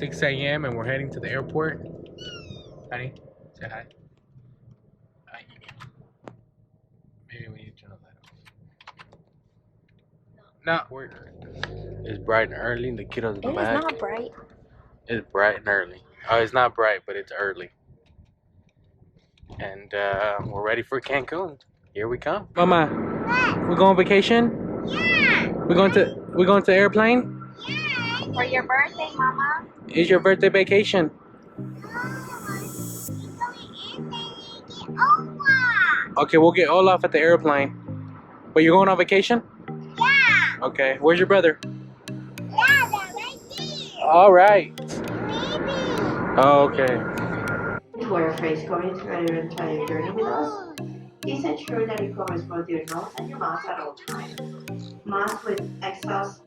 6 a.m. and we're heading to the airport. Honey, say hi. Hi. Maybe we need to turn the light off. No, it's bright and early and the kiddos in the back. It is not bright. It's bright and early. Oh, it's not bright, but it's early. And we're ready for Cancun. Here we come. Mama, we're going on vacation? Yeah. We're going to airplane? Yeah. For your birthday, Mama. It's your birthday vacation. Okay, we'll get Olaf at the airplane. But you're going on vacation? Yeah. Okay, where's your brother? Yeah, right there. All right. Maybe. Oh, okay. To wear a face covering throughout your entire journey with us. Please ensure that it covers both your nose and your mouth at all times. Mask with exhaust.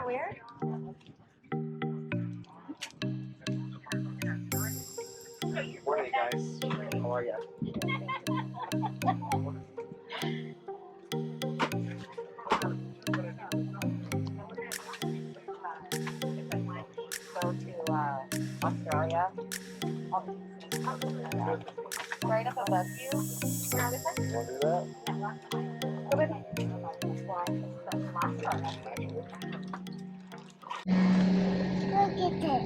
Where? Morning, guys. How are you? Go to Australia. Right up above you. Want to do that? Look at it.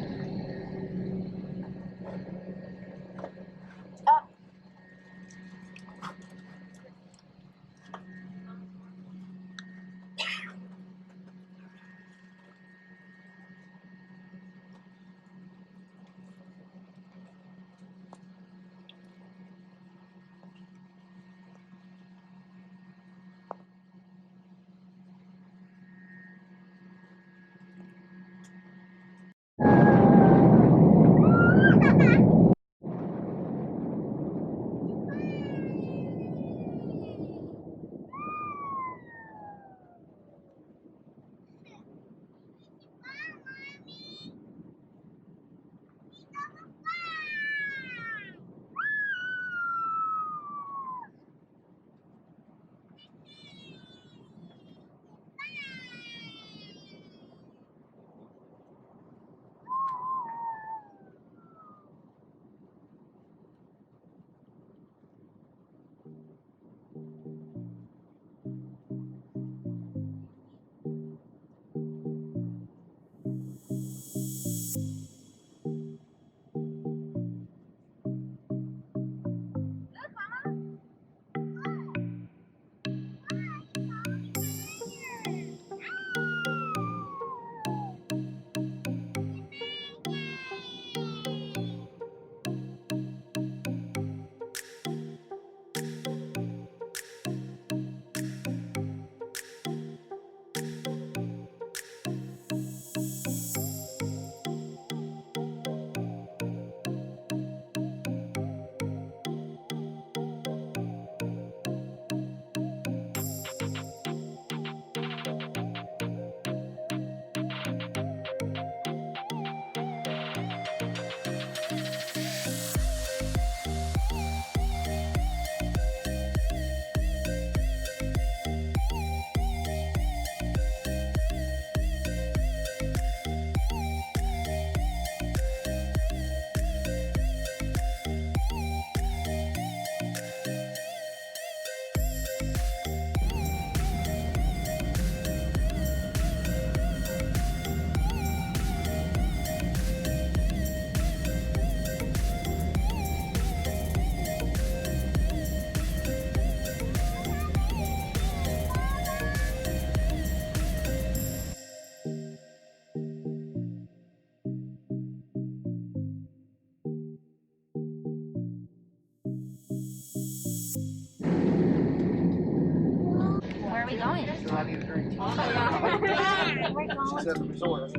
said resort.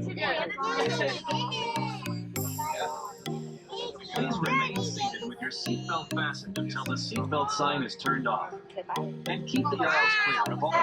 Please remain seated with your seatbelt fastened until the seatbelt sign is turned off. And keep the aisles clear of all.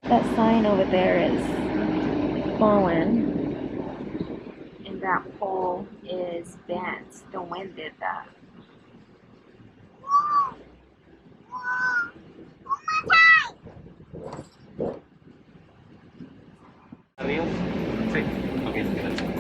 That sign over there is fallen, and that pole is bent. The wind did that. Adiós. Sí. Ok, gracias.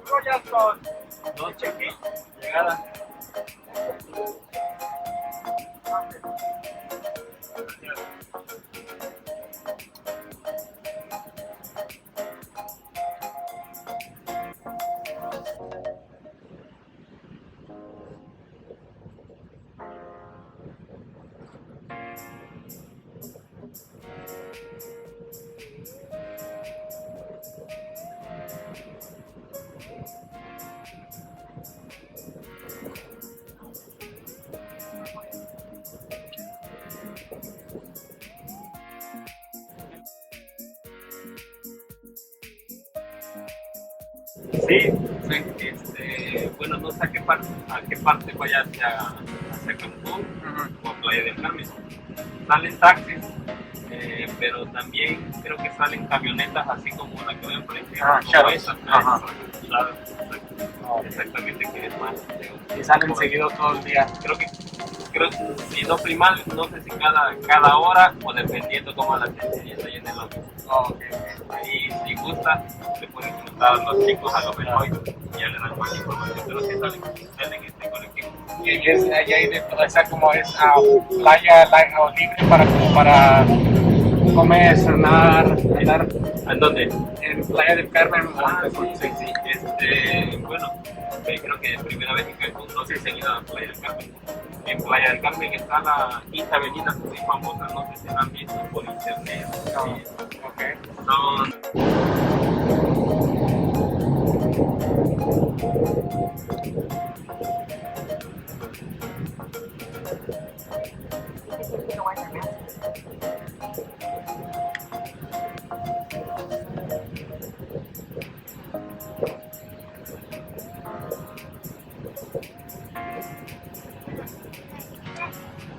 Royalton. No check-in. Llegada. Sí, bueno, no sé a qué parte vaya hacia Cancún o a Playa del Carmen. Salen taxis, pero también creo que salen camionetas así como la que veo enfrente. Como esas, exactamente, que es más. Y salen seguido todo el día. Creo que si no primal, no sé si cada hora o dependiendo cómo la tendencia ahí en el otro. Ahí si gusta, le pueden preguntar a los chicos a lo mejor y ya le dan más información, pero sí salen en este colectivo. Y es allá hay de toda esa como es playa libre para comer, cenar, bailar. ¿En dónde? En Playa del Carmen. Sí. Bueno, creo que es primera vez en Cancún, no sé si han ido a Playa del Carmen. En Playa del Carmen está la quinta avenida muy famosa, no sé si la han visto por internet. No.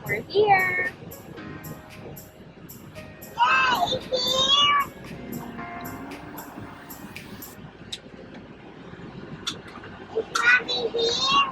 We're here. Mommy here.